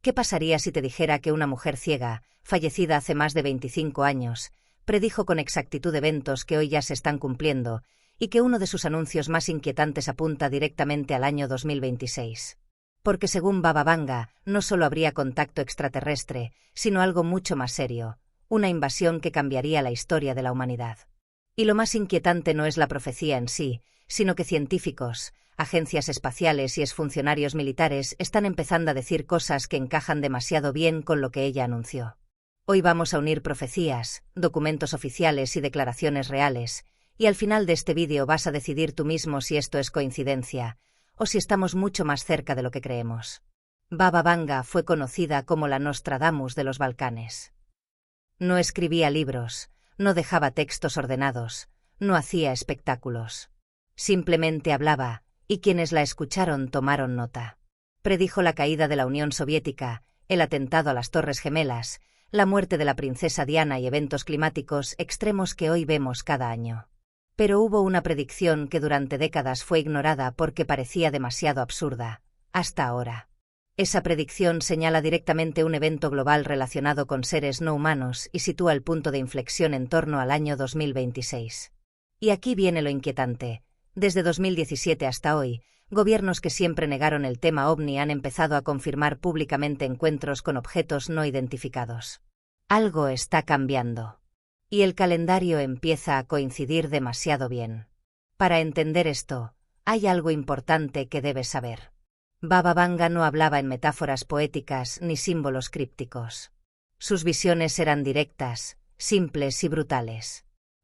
¿Qué pasaría si te dijera que una mujer ciega, fallecida hace más de 25 años, predijo con exactitud eventos que hoy ya se están cumpliendo, y que uno de sus anuncios más inquietantes apunta directamente al año 2026? Porque según Baba Vanga, no solo habría contacto extraterrestre, sino algo mucho más serio, una invasión que cambiaría la historia de la humanidad. Y lo más inquietante no es la profecía en sí, sino que científicos, agencias espaciales y exfuncionarios militares están empezando a decir cosas que encajan demasiado bien con lo que ella anunció. Hoy vamos a unir profecías, documentos oficiales y declaraciones reales, y al final de este vídeo vas a decidir tú mismo si esto es coincidencia, o si estamos mucho más cerca de lo que creemos. Baba Vanga fue conocida como la Nostradamus de los Balcanes. No escribía libros, no dejaba textos ordenados, no hacía espectáculos. Simplemente hablaba, y quienes la escucharon tomaron nota. Predijo la caída de la Unión Soviética, el atentado a las Torres Gemelas, la muerte de la princesa Diana y eventos climáticos extremos que hoy vemos cada año. Pero hubo una predicción que durante décadas fue ignorada porque parecía demasiado absurda, hasta ahora. Esa predicción señala directamente un evento global relacionado con seres no humanos y sitúa el punto de inflexión en torno al año 2026. Y aquí viene lo inquietante. Desde 2017 hasta hoy, gobiernos que siempre negaron el tema ovni han empezado a confirmar públicamente encuentros con objetos no identificados. Algo está cambiando. Y el calendario empieza a coincidir demasiado bien. Para entender esto, hay algo importante que debes saber. Baba Vanga no hablaba en metáforas poéticas ni símbolos crípticos. Sus visiones eran directas, simples y brutales.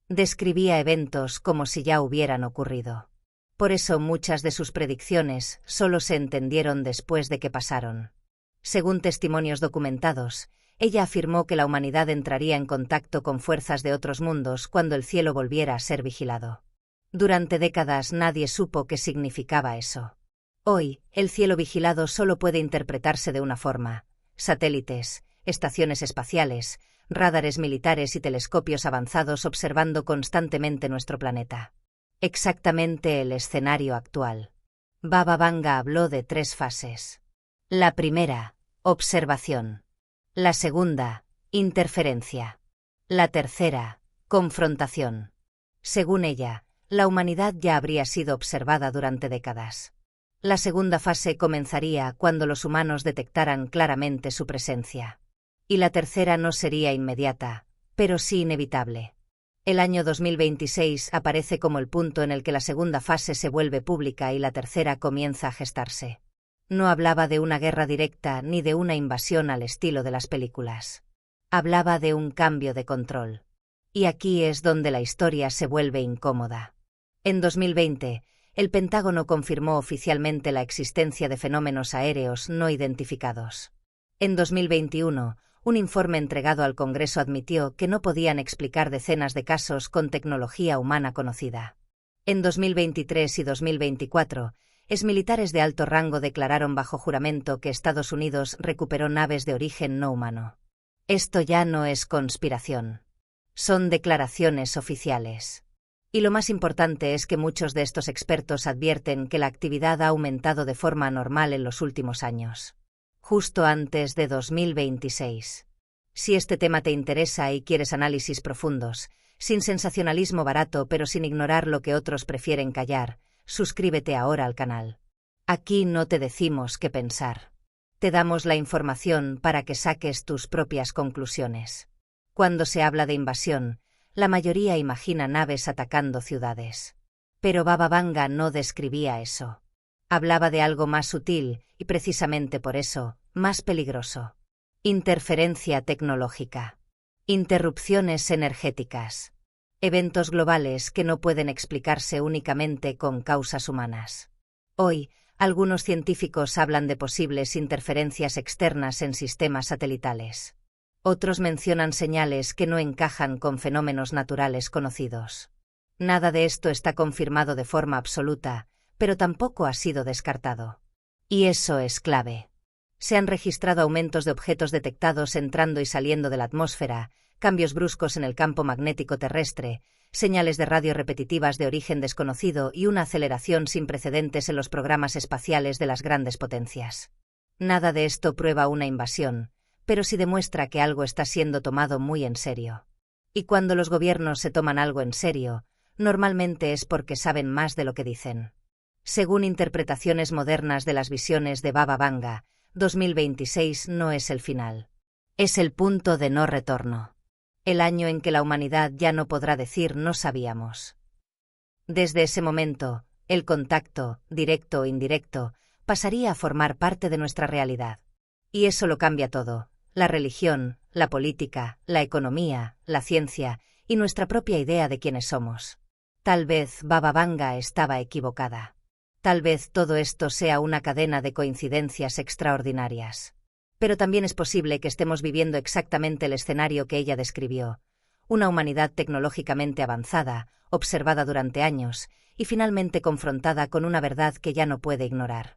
Describía eventos como si ya hubieran ocurrido. Por eso muchas de sus predicciones solo se entendieron después de que pasaron. Según testimonios documentados, ella afirmó que la humanidad entraría en contacto con fuerzas de otros mundos cuando el cielo volviera a ser vigilado. Durante décadas nadie supo qué significaba eso. Hoy, el cielo vigilado solo puede interpretarse de una forma: satélites, estaciones espaciales, radares militares y telescopios avanzados observando constantemente nuestro planeta. Exactamente el escenario actual. Baba Vanga habló de 3 fases. La primera, observación. La segunda, interferencia. La tercera, confrontación. Según ella, la humanidad ya habría sido observada durante décadas. La segunda fase comenzaría cuando los humanos detectaran claramente su presencia. Y la tercera no sería inmediata, pero sí inevitable. El año 2026 aparece como el punto en el que la segunda fase se vuelve pública y la tercera comienza a gestarse. No hablaba de una guerra directa ni de una invasión al estilo de las películas. Hablaba de un cambio de control. Y aquí es donde la historia se vuelve incómoda. En 2020, el Pentágono confirmó oficialmente la existencia de fenómenos aéreos no identificados. En 2021, un informe entregado al Congreso admitió que no podían explicar decenas de casos con tecnología humana conocida. En 2023 y 2024, exmilitares de alto rango declararon bajo juramento que Estados Unidos recuperó naves de origen no humano. Esto ya no es conspiración. Son declaraciones oficiales. Y lo más importante es que muchos de estos expertos advierten que la actividad ha aumentado de forma anormal en los últimos años. Justo antes de 2026. Si este tema te interesa y quieres análisis profundos, sin sensacionalismo barato pero sin ignorar lo que otros prefieren callar, suscríbete ahora al canal. Aquí no te decimos qué pensar. Te damos la información para que saques tus propias conclusiones. Cuando se habla de invasión, la mayoría imagina naves atacando ciudades. Pero Baba Vanga no describía eso. Hablaba de algo más sutil, y precisamente por eso, más peligroso. Interferencia tecnológica. Interrupciones energéticas. Eventos globales que no pueden explicarse únicamente con causas humanas. Hoy, algunos científicos hablan de posibles interferencias externas en sistemas satelitales. Otros mencionan señales que no encajan con fenómenos naturales conocidos. Nada de esto está confirmado de forma absoluta, pero tampoco ha sido descartado. Y eso es clave. Se han registrado aumentos de objetos detectados entrando y saliendo de la atmósfera, cambios bruscos en el campo magnético terrestre, señales de radio repetitivas de origen desconocido y una aceleración sin precedentes en los programas espaciales de las grandes potencias. Nada de esto prueba una invasión, pero sí demuestra que algo está siendo tomado muy en serio. Y cuando los gobiernos se toman algo en serio, normalmente es porque saben más de lo que dicen. Según interpretaciones modernas de las visiones de Baba Vanga, 2026 no es el final. Es el punto de no retorno. El año en que la humanidad ya no podrá decir no sabíamos. Desde ese momento, el contacto, directo o indirecto, pasaría a formar parte de nuestra realidad. Y eso lo cambia todo: la religión, la política, la economía, la ciencia y nuestra propia idea de quiénes somos. Tal vez Baba Vanga estaba equivocada. Tal vez todo esto sea una cadena de coincidencias extraordinarias. Pero también es posible que estemos viviendo exactamente el escenario que ella describió: una humanidad tecnológicamente avanzada, observada durante años, y finalmente confrontada con una verdad que ya no puede ignorar.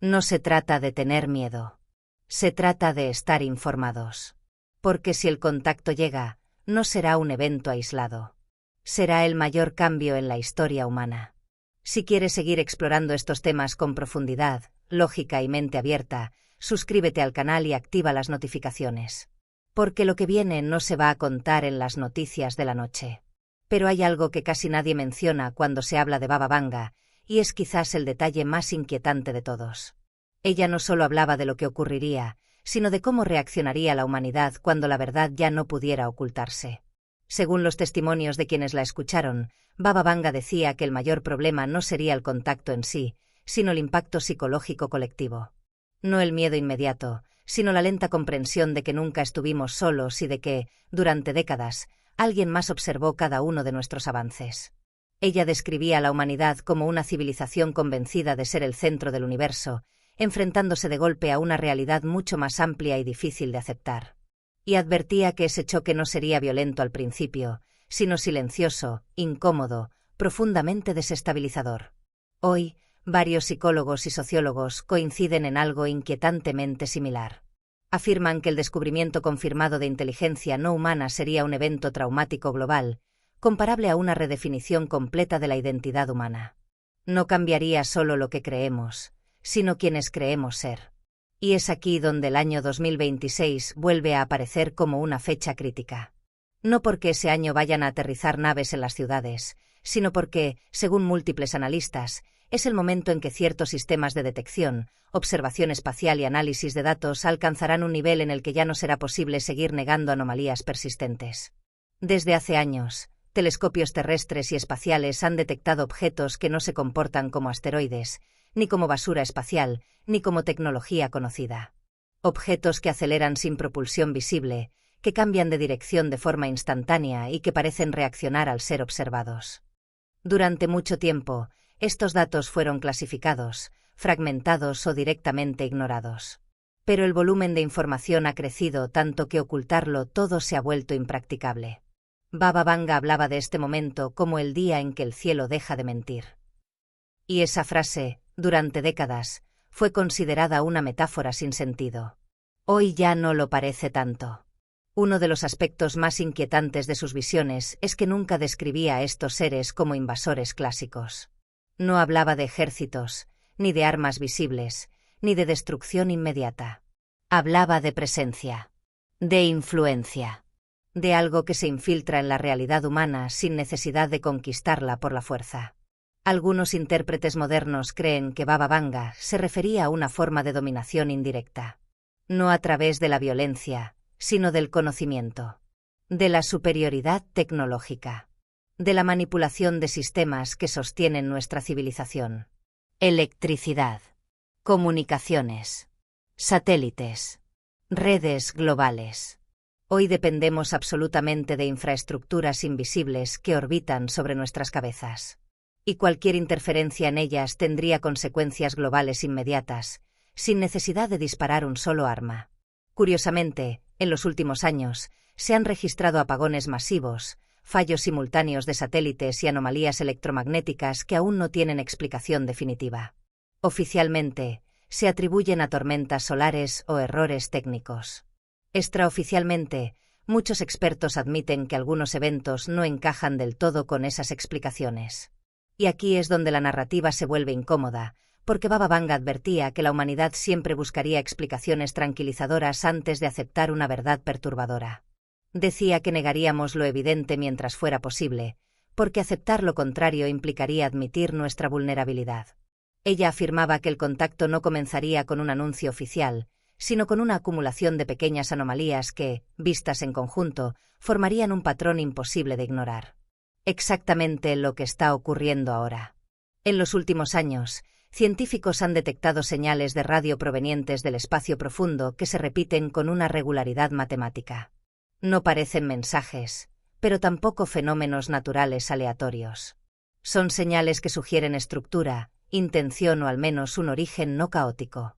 No se trata de tener miedo. Se trata de estar informados. Porque si el contacto llega, no será un evento aislado. Será el mayor cambio en la historia humana. Si quieres seguir explorando estos temas con profundidad, lógica y mente abierta, suscríbete al canal y activa las notificaciones. Porque lo que viene no se va a contar en las noticias de la noche. Pero hay algo que casi nadie menciona cuando se habla de Baba Vanga, y es quizás el detalle más inquietante de todos. Ella no solo hablaba de lo que ocurriría, sino de cómo reaccionaría la humanidad cuando la verdad ya no pudiera ocultarse. Según los testimonios de quienes la escucharon, Baba Vanga decía que el mayor problema no sería el contacto en sí, sino el impacto psicológico colectivo. No el miedo inmediato, sino la lenta comprensión de que nunca estuvimos solos y de que, durante décadas, alguien más observó cada uno de nuestros avances. Ella describía a la humanidad como una civilización convencida de ser el centro del universo, enfrentándose de golpe a una realidad mucho más amplia y difícil de aceptar. Y advertía que ese choque no sería violento al principio, sino silencioso, incómodo, profundamente desestabilizador. Hoy, varios psicólogos y sociólogos coinciden en algo inquietantemente similar. Afirman que el descubrimiento confirmado de inteligencia no humana sería un evento traumático global, comparable a una redefinición completa de la identidad humana. No cambiaría solo lo que creemos, sino quienes creemos ser. Y es aquí donde el año 2026 vuelve a aparecer como una fecha crítica. No porque ese año vayan a aterrizar naves en las ciudades, sino porque, según múltiples analistas, es el momento en que ciertos sistemas de detección, observación espacial y análisis de datos alcanzarán un nivel en el que ya no será posible seguir negando anomalías persistentes. Desde hace años, telescopios terrestres y espaciales han detectado objetos que no se comportan como asteroides, ni como basura espacial, ni como tecnología conocida. Objetos que aceleran sin propulsión visible, que cambian de dirección de forma instantánea y que parecen reaccionar al ser observados. Durante mucho tiempo, estos datos fueron clasificados, fragmentados o directamente ignorados. Pero el volumen de información ha crecido tanto que ocultarlo todo se ha vuelto impracticable. Baba Vanga hablaba de este momento como el día en que el cielo deja de mentir. Y esa frase, durante décadas, fue considerada una metáfora sin sentido. Hoy ya no lo parece tanto. Uno de los aspectos más inquietantes de sus visiones es que nunca describía a estos seres como invasores clásicos. No hablaba de ejércitos, ni de armas visibles, ni de destrucción inmediata. Hablaba de presencia, de influencia, de algo que se infiltra en la realidad humana sin necesidad de conquistarla por la fuerza. Algunos intérpretes modernos creen que Baba Vanga se refería a una forma de dominación indirecta. No a través de la violencia, sino del conocimiento, de la superioridad tecnológica, de la manipulación de sistemas que sostienen nuestra civilización. Electricidad, comunicaciones, satélites, redes globales. Hoy dependemos absolutamente de infraestructuras invisibles que orbitan sobre nuestras cabezas. Y cualquier interferencia en ellas tendría consecuencias globales inmediatas, sin necesidad de disparar un solo arma. Curiosamente, en los últimos años, se han registrado apagones masivos, fallos simultáneos de satélites y anomalías electromagnéticas que aún no tienen explicación definitiva. Oficialmente, se atribuyen a tormentas solares o errores técnicos. Extraoficialmente, muchos expertos admiten que algunos eventos no encajan del todo con esas explicaciones. Y aquí es donde la narrativa se vuelve incómoda, porque Baba Vanga advertía que la humanidad siempre buscaría explicaciones tranquilizadoras antes de aceptar una verdad perturbadora. Decía que negaríamos lo evidente mientras fuera posible, porque aceptar lo contrario implicaría admitir nuestra vulnerabilidad. Ella afirmaba que el contacto no comenzaría con un anuncio oficial, sino con una acumulación de pequeñas anomalías que, vistas en conjunto, formarían un patrón imposible de ignorar. Exactamente lo que está ocurriendo ahora. En los últimos años, científicos han detectado señales de radio provenientes del espacio profundo que se repiten con una regularidad matemática. No parecen mensajes, pero tampoco fenómenos naturales aleatorios. Son señales que sugieren estructura, intención o al menos un origen no caótico.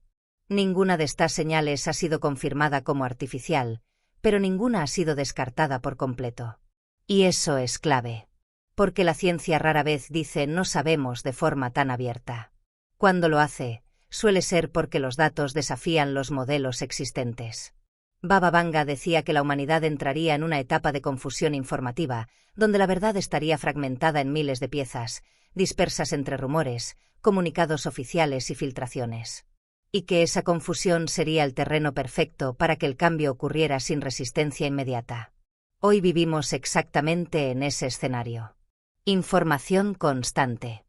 Ninguna de estas señales ha sido confirmada como artificial, pero ninguna ha sido descartada por completo. Y eso es clave. Porque la ciencia rara vez dice no sabemos de forma tan abierta. Cuando lo hace, suele ser porque los datos desafían los modelos existentes. Baba Vanga decía que la humanidad entraría en una etapa de confusión informativa, donde la verdad estaría fragmentada en miles de piezas, dispersas entre rumores, comunicados oficiales y filtraciones. Y que esa confusión sería el terreno perfecto para que el cambio ocurriera sin resistencia inmediata. Hoy vivimos exactamente en ese escenario. Información constante.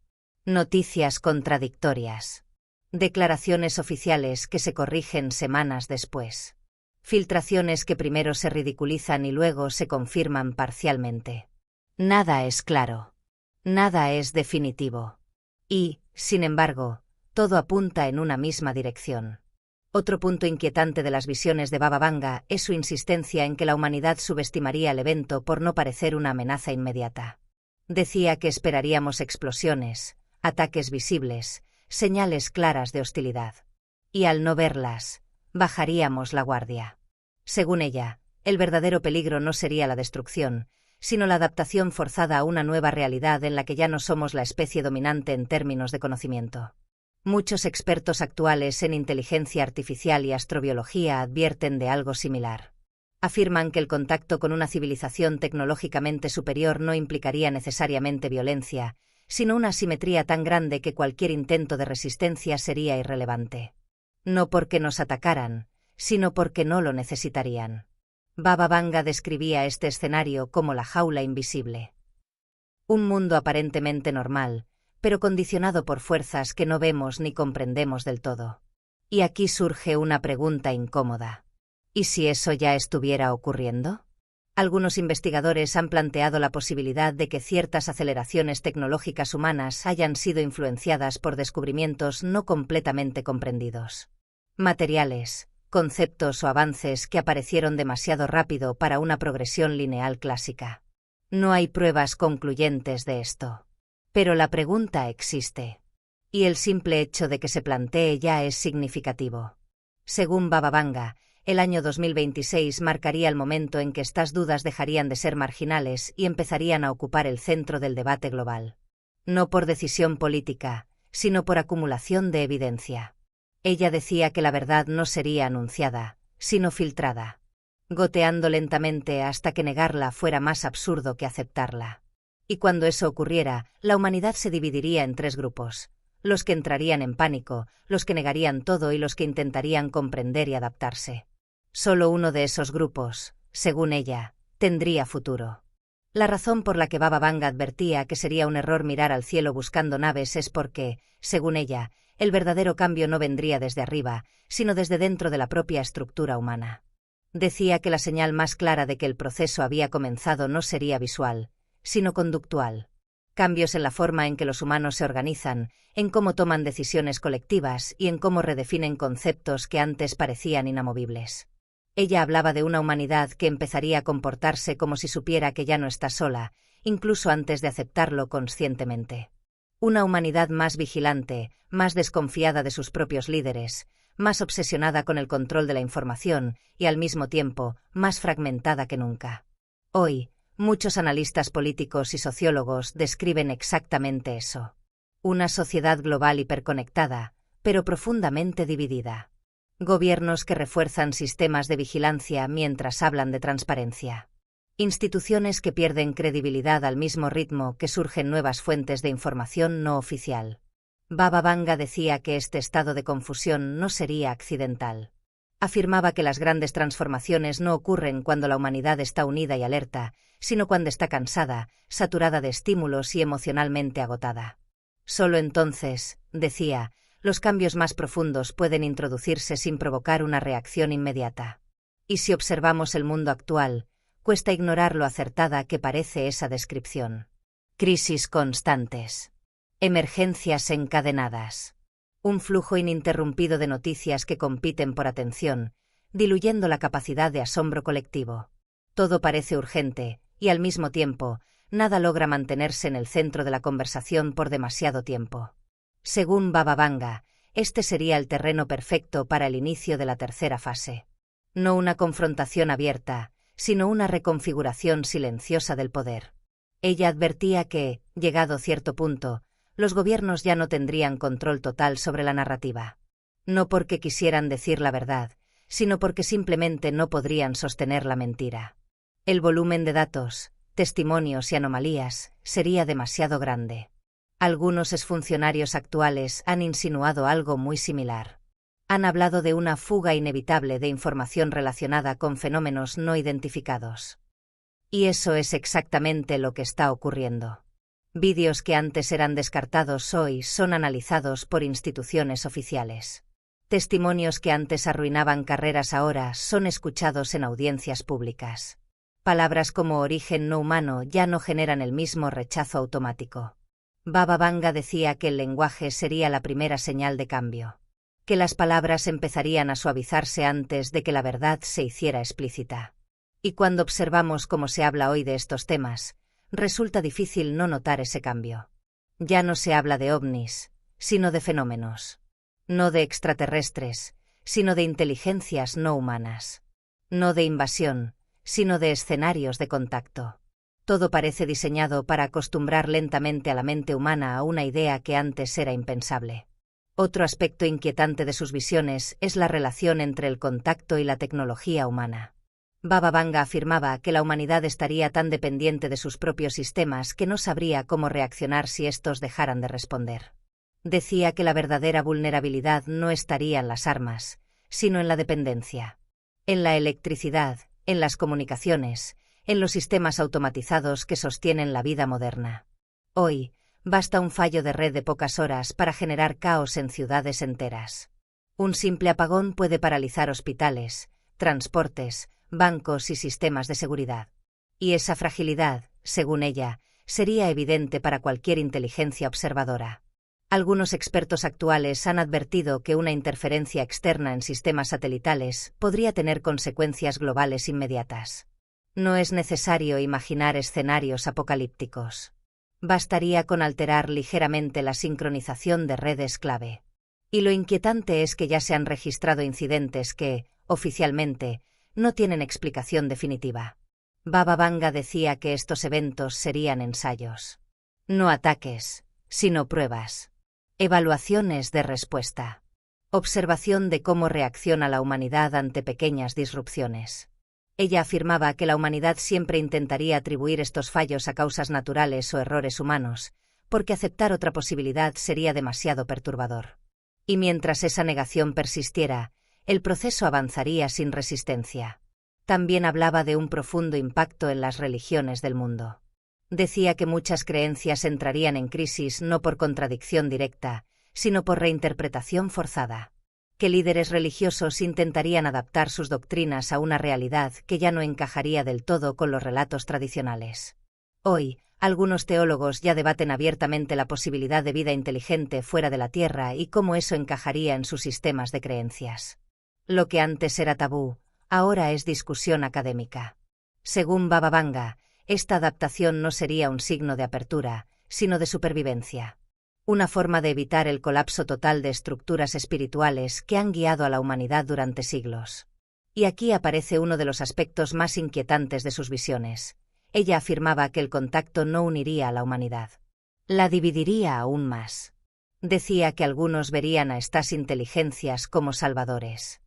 Noticias contradictorias. Declaraciones oficiales que se corrigen semanas después. Filtraciones que primero se ridiculizan y luego se confirman parcialmente. Nada es claro. Nada es definitivo. Y, sin embargo, todo apunta en una misma dirección. Otro punto inquietante de las visiones de Baba Vanga es su insistencia en que la humanidad subestimaría el evento por no parecer una amenaza inmediata. Decía que esperaríamos explosiones, ataques visibles, señales claras de hostilidad. Y al no verlas, bajaríamos la guardia. Según ella, el verdadero peligro no sería la destrucción, sino la adaptación forzada a una nueva realidad en la que ya no somos la especie dominante en términos de conocimiento. Muchos expertos actuales en inteligencia artificial y astrobiología advierten de algo similar. Afirman que el contacto con una civilización tecnológicamente superior no implicaría necesariamente violencia, sino una asimetría tan grande que cualquier intento de resistencia sería irrelevante. No porque nos atacaran, sino porque no lo necesitarían. Baba Vanga describía este escenario como la jaula invisible. Un mundo aparentemente normal, pero condicionado por fuerzas que no vemos ni comprendemos del todo. Y aquí surge una pregunta incómoda. ¿Y si eso ya estuviera ocurriendo? Algunos investigadores han planteado la posibilidad de que ciertas aceleraciones tecnológicas humanas hayan sido influenciadas por descubrimientos no completamente comprendidos. Materiales, conceptos o avances que aparecieron demasiado rápido para una progresión lineal clásica. No hay pruebas concluyentes de esto. Pero la pregunta existe. Y el simple hecho de que se plantee ya es significativo. Según Baba Vanga, el año 2026 marcaría el momento en que estas dudas dejarían de ser marginales y empezarían a ocupar el centro del debate global. No por decisión política, sino por acumulación de evidencia. Ella decía que la verdad no sería anunciada, sino filtrada, goteando lentamente hasta que negarla fuera más absurdo que aceptarla. Y cuando eso ocurriera, la humanidad se dividiría en tres grupos: los que entrarían en pánico, los que negarían todo y los que intentarían comprender y adaptarse. Solo uno de esos grupos, según ella, tendría futuro. La razón por la que Baba Vanga advertía que sería un error mirar al cielo buscando naves es porque, según ella, el verdadero cambio no vendría desde arriba, sino desde dentro de la propia estructura humana. Decía que la señal más clara de que el proceso había comenzado no sería visual, sino conductual. Cambios en la forma en que los humanos se organizan, en cómo toman decisiones colectivas y en cómo redefinen conceptos que antes parecían inamovibles. Ella hablaba de una humanidad que empezaría a comportarse como si supiera que ya no está sola, incluso antes de aceptarlo conscientemente. Una humanidad más vigilante, más desconfiada de sus propios líderes, más obsesionada con el control de la información y al mismo tiempo más fragmentada que nunca. Hoy, muchos analistas políticos y sociólogos describen exactamente eso. Una sociedad global hiperconectada, pero profundamente dividida. Gobiernos que refuerzan sistemas de vigilancia mientras hablan de transparencia. Instituciones que pierden credibilidad al mismo ritmo que surgen nuevas fuentes de información no oficial. Baba Vanga decía que este estado de confusión no sería accidental. Afirmaba que las grandes transformaciones no ocurren cuando la humanidad está unida y alerta, sino cuando está cansada, saturada de estímulos y emocionalmente agotada. Solo entonces, decía, los cambios más profundos pueden introducirse sin provocar una reacción inmediata. Y si observamos el mundo actual, cuesta ignorar lo acertada que parece esa descripción. Crisis constantes. Emergencias encadenadas. Un flujo ininterrumpido de noticias que compiten por atención, diluyendo la capacidad de asombro colectivo. Todo parece urgente, y al mismo tiempo, nada logra mantenerse en el centro de la conversación por demasiado tiempo. Según Baba Vanga, este sería el terreno perfecto para el inicio de la tercera fase. No una confrontación abierta, sino una reconfiguración silenciosa del poder. Ella advertía que, llegado cierto punto, los gobiernos ya no tendrían control total sobre la narrativa. No porque quisieran decir la verdad, sino porque simplemente no podrían sostener la mentira. El volumen de datos, testimonios y anomalías sería demasiado grande. Algunos exfuncionarios actuales han insinuado algo muy similar. Han hablado de una fuga inevitable de información relacionada con fenómenos no identificados. Y eso es exactamente lo que está ocurriendo. Vídeos que antes eran descartados hoy son analizados por instituciones oficiales. Testimonios que antes arruinaban carreras ahora son escuchados en audiencias públicas. Palabras como origen no humano ya no generan el mismo rechazo automático. Baba Vanga decía que el lenguaje sería la primera señal de cambio. Que las palabras empezarían a suavizarse antes de que la verdad se hiciera explícita. Y cuando observamos cómo se habla hoy de estos temas, resulta difícil no notar ese cambio. Ya no se habla de ovnis, sino de fenómenos. No de extraterrestres, sino de inteligencias no humanas. No de invasión, sino de escenarios de contacto. Todo parece diseñado para acostumbrar lentamente a la mente humana a una idea que antes era impensable. Otro aspecto inquietante de sus visiones es la relación entre el contacto y la tecnología humana. Baba Vanga afirmaba que la humanidad estaría tan dependiente de sus propios sistemas que no sabría cómo reaccionar si estos dejaran de responder. Decía que la verdadera vulnerabilidad no estaría en las armas, sino en la dependencia. En la electricidad, en las comunicaciones, en los sistemas automatizados que sostienen la vida moderna. Hoy, basta un fallo de red de pocas horas para generar caos en ciudades enteras. Un simple apagón puede paralizar hospitales, transportes, bancos y sistemas de seguridad. Y esa fragilidad, según ella, sería evidente para cualquier inteligencia observadora. Algunos expertos actuales han advertido que una interferencia externa en sistemas satelitales podría tener consecuencias globales inmediatas. No es necesario imaginar escenarios apocalípticos. Bastaría con alterar ligeramente la sincronización de redes clave. Y lo inquietante es que ya se han registrado incidentes que, oficialmente, no tienen explicación definitiva. Baba Vanga decía que estos eventos serían ensayos. No ataques, sino pruebas. Evaluaciones de respuesta. Observación de cómo reacciona la humanidad ante pequeñas disrupciones. Ella afirmaba que la humanidad siempre intentaría atribuir estos fallos a causas naturales o errores humanos, porque aceptar otra posibilidad sería demasiado perturbador. Y mientras esa negación persistiera, el proceso avanzaría sin resistencia. También hablaba de un profundo impacto en las religiones del mundo. Decía que muchas creencias entrarían en crisis no por contradicción directa, sino por reinterpretación forzada. Que líderes religiosos intentarían adaptar sus doctrinas a una realidad que ya no encajaría del todo con los relatos tradicionales. Hoy, algunos teólogos ya debaten abiertamente la posibilidad de vida inteligente fuera de la Tierra y cómo eso encajaría en sus sistemas de creencias. Lo que antes era tabú, ahora es discusión académica. Según Baba Vanga, esta adaptación no sería un signo de apertura, sino de supervivencia. Una forma de evitar el colapso total de estructuras espirituales que han guiado a la humanidad durante siglos. Y aquí aparece uno de los aspectos más inquietantes de sus visiones. Ella afirmaba que el contacto no uniría a la humanidad. La dividiría aún más. Decía que algunos verían a estas inteligencias como salvadores.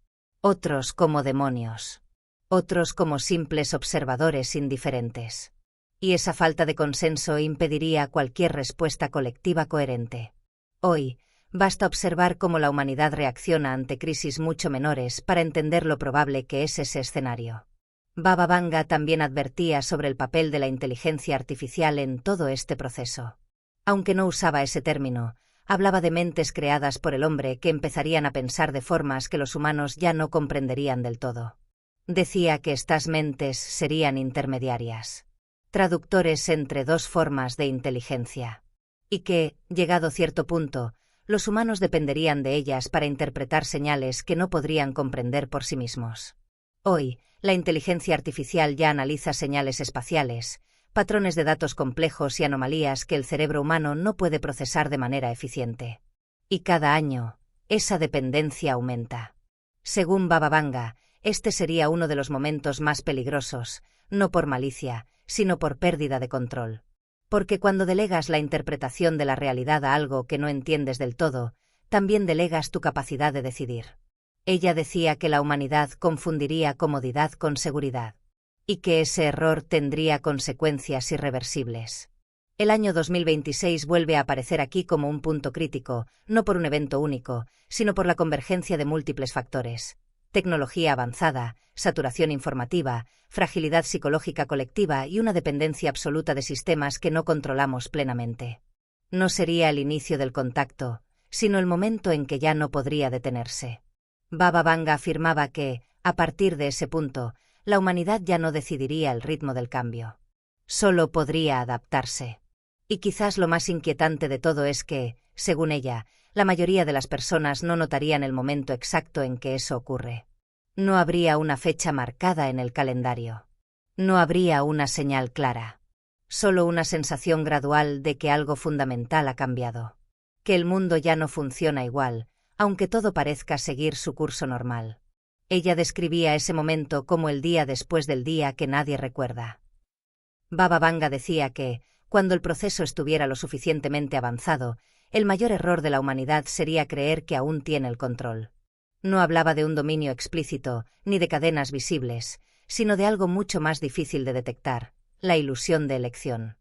Otros como demonios. Otros como simples observadores indiferentes. Y esa falta de consenso impediría cualquier respuesta colectiva coherente. Hoy, Basta observar cómo la humanidad reacciona ante crisis mucho menores para entender lo probable que es ese escenario. Baba Vanga también advertía sobre el papel de la inteligencia artificial en todo este proceso. Aunque no usaba ese término, hablaba de mentes creadas por el hombre que empezarían a pensar de formas que los humanos ya no comprenderían del todo. Decía que estas mentes serían intermediarias, traductores entre dos formas de inteligencia, y que, llegado cierto punto, los humanos dependerían de ellas para interpretar señales que no podrían comprender por sí mismos. Hoy, la inteligencia artificial ya analiza señales espaciales, patrones de datos complejos y anomalías que el cerebro humano no puede procesar de manera eficiente. Y cada año, esa dependencia aumenta. Según Baba Vanga, este sería uno de los momentos más peligrosos, no por malicia, sino por pérdida de control. Porque cuando delegas la interpretación de la realidad a algo que no entiendes del todo, también delegas tu capacidad de decidir. Ella decía que la humanidad confundiría comodidad con seguridad, y que ese error tendría consecuencias irreversibles. El año 2026 vuelve a aparecer aquí como un punto crítico, no por un evento único, sino por la convergencia de múltiples factores: tecnología avanzada, saturación informativa, fragilidad psicológica colectiva y una dependencia absoluta de sistemas que no controlamos plenamente. No sería el inicio del contacto, sino el momento en que ya no podría detenerse. Baba Vanga afirmaba que, a partir de ese punto, la humanidad ya no decidiría el ritmo del cambio. Solo podría adaptarse. Y quizás lo más inquietante de todo es que, según ella, la mayoría de las personas no notarían el momento exacto en que eso ocurre. No habría una fecha marcada en el calendario. No habría una señal clara. Solo una sensación gradual de que algo fundamental ha cambiado. Que el mundo ya no funciona igual, aunque todo parezca seguir su curso normal. Ella describía ese momento como el día después del día que nadie recuerda. Baba Vanga decía que, cuando el proceso estuviera lo suficientemente avanzado, el mayor error de la humanidad sería creer que aún tiene el control. No hablaba de un dominio explícito, ni de cadenas visibles, sino de algo mucho más difícil de detectar: la ilusión de elección.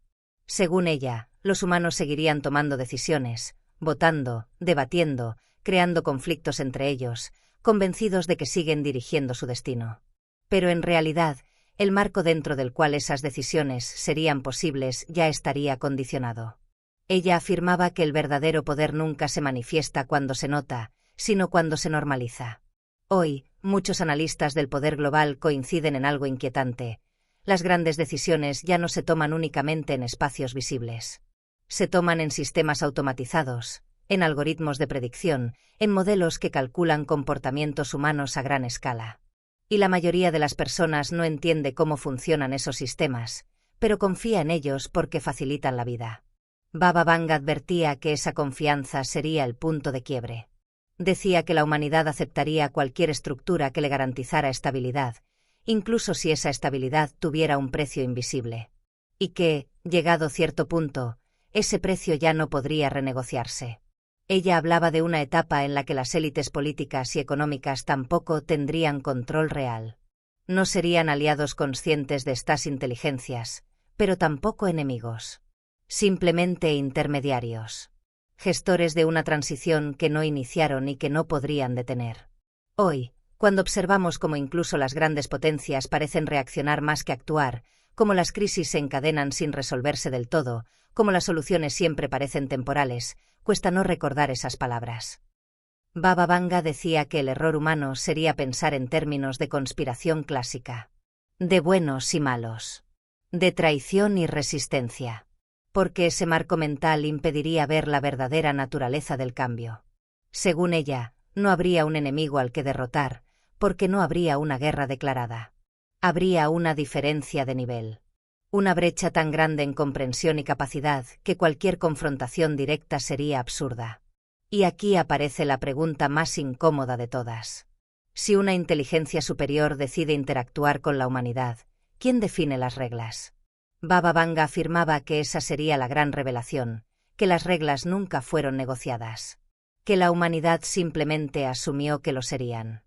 Según ella, los humanos seguirían tomando decisiones, votando, debatiendo, creando conflictos entre ellos, convencidos de que siguen dirigiendo su destino. Pero en realidad, el marco dentro del cual esas decisiones serían posibles ya estaría condicionado. Ella afirmaba que el verdadero poder nunca se manifiesta cuando se nota, sino cuando se normaliza. Hoy, muchos analistas del poder global coinciden en algo inquietante: las grandes decisiones ya no se toman únicamente en espacios visibles. Se toman en sistemas automatizados, en algoritmos de predicción, en modelos que calculan comportamientos humanos a gran escala. Y la mayoría de las personas no entiende cómo funcionan esos sistemas, pero confía en ellos porque facilitan la vida. Baba Vanga advertía que esa confianza sería el punto de quiebre. Decía que la humanidad aceptaría cualquier estructura que le garantizara estabilidad, incluso si esa estabilidad tuviera un precio invisible. Y que, llegado cierto punto, ese precio ya no podría renegociarse. Ella hablaba de una etapa en la que las élites políticas y económicas tampoco tendrían control real. No serían aliados conscientes de estas inteligencias, pero tampoco enemigos. Simplemente intermediarios. Gestores de una transición que no iniciaron y que no podrían detener. Hoy, cuando observamos cómo incluso las grandes potencias parecen reaccionar más que actuar, cómo las crisis se encadenan sin resolverse del todo, cómo las soluciones siempre parecen temporales, cuesta no recordar esas palabras. Baba Vanga decía que el error humano sería pensar en términos de conspiración clásica, de buenos y malos, de traición y resistencia, porque ese marco mental impediría ver la verdadera naturaleza del cambio. Según ella, no habría un enemigo al que derrotar, porque no habría una guerra declarada. Habría una diferencia de nivel. Una brecha tan grande en comprensión y capacidad que cualquier confrontación directa sería absurda. Y aquí aparece la pregunta más incómoda de todas. Si una inteligencia superior decide interactuar con la humanidad, ¿quién define las reglas? Baba Vanga afirmaba que esa sería la gran revelación, que las reglas nunca fueron negociadas, que la humanidad simplemente asumió que lo serían.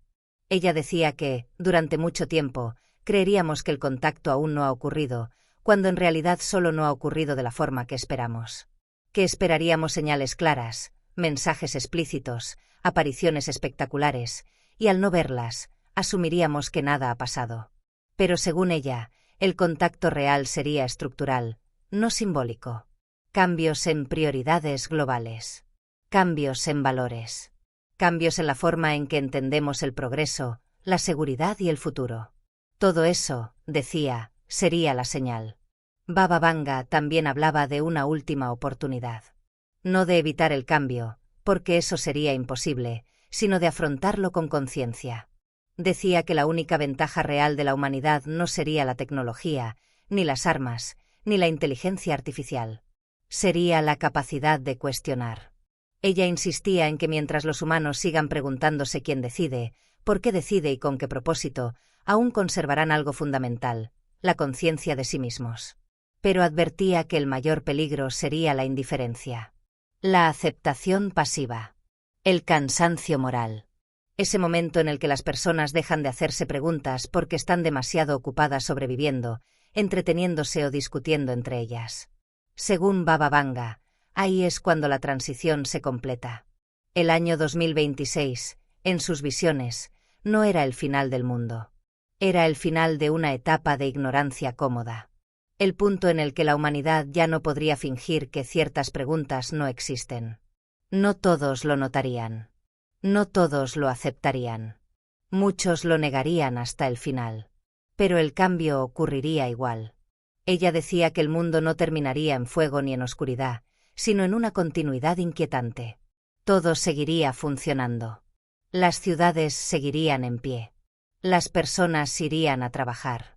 Ella decía que, durante mucho tiempo, creeríamos que el contacto aún no ha ocurrido, cuando en realidad solo no ha ocurrido de la forma que esperamos. Que esperaríamos señales claras, mensajes explícitos, apariciones espectaculares, y al no verlas, asumiríamos que nada ha pasado. Pero según ella, el contacto real sería estructural, no simbólico. Cambios en prioridades globales. Cambios en valores. Cambios en la forma en que entendemos el progreso, la seguridad y el futuro. Todo eso, decía, sería la señal. Baba Vanga también hablaba de una última oportunidad. No de evitar el cambio, porque eso sería imposible, sino de afrontarlo con conciencia. Decía que la única ventaja real de la humanidad no sería la tecnología, ni las armas, ni la inteligencia artificial. Sería la capacidad de cuestionar. Ella insistía en que mientras los humanos sigan preguntándose quién decide, por qué decide y con qué propósito, aún conservarán algo fundamental, la conciencia de sí mismos. Pero advertía que el mayor peligro sería la indiferencia. La aceptación pasiva. El cansancio moral. Ese momento en el que las personas dejan de hacerse preguntas porque están demasiado ocupadas sobreviviendo, entreteniéndose o discutiendo entre ellas. Según Baba Vanga, ahí es cuando la transición se completa. El año 2026, en sus visiones, no era el final del mundo. Era el final de una etapa de ignorancia cómoda. El punto en el que la humanidad ya no podría fingir que ciertas preguntas no existen. No todos lo notarían. No todos lo aceptarían. Muchos lo negarían hasta el final. Pero el cambio ocurriría igual. Ella decía que el mundo no terminaría en fuego ni en oscuridad, sino en una continuidad inquietante. Todo seguiría funcionando. Las ciudades seguirían en pie. Las personas irían a trabajar.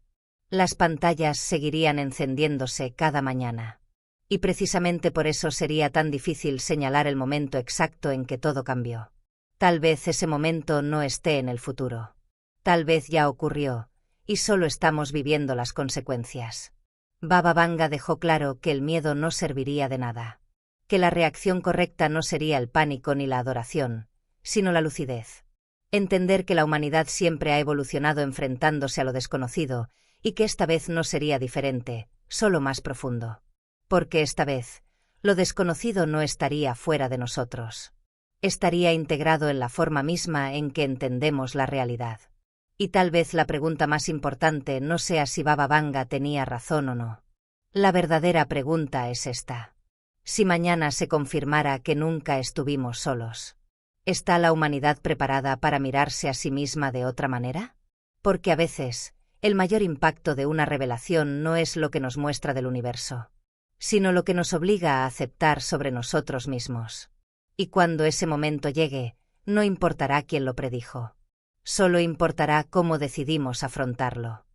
Las pantallas seguirían encendiéndose cada mañana. Y precisamente por eso sería tan difícil señalar el momento exacto en que todo cambió. Tal vez ese momento no esté en el futuro. Tal vez ya ocurrió, y solo estamos viviendo las consecuencias. Baba Vanga dejó claro que el miedo no serviría de nada. Que la reacción correcta no sería el pánico ni la adoración, sino la lucidez. Entender que la humanidad siempre ha evolucionado enfrentándose a lo desconocido, y que esta vez no sería diferente, solo más profundo. Porque esta vez, lo desconocido no estaría fuera de nosotros. Estaría integrado en la forma misma en que entendemos la realidad. Y tal vez la pregunta más importante no sea si Baba Vanga tenía razón o no. La verdadera pregunta es esta. Si mañana se confirmara que nunca estuvimos solos, ¿está la humanidad preparada para mirarse a sí misma de otra manera? Porque a veces, el mayor impacto de una revelación no es lo que nos muestra del universo, sino lo que nos obliga a aceptar sobre nosotros mismos. Y cuando ese momento llegue, no importará quién lo predijo. Solo importará cómo decidimos afrontarlo.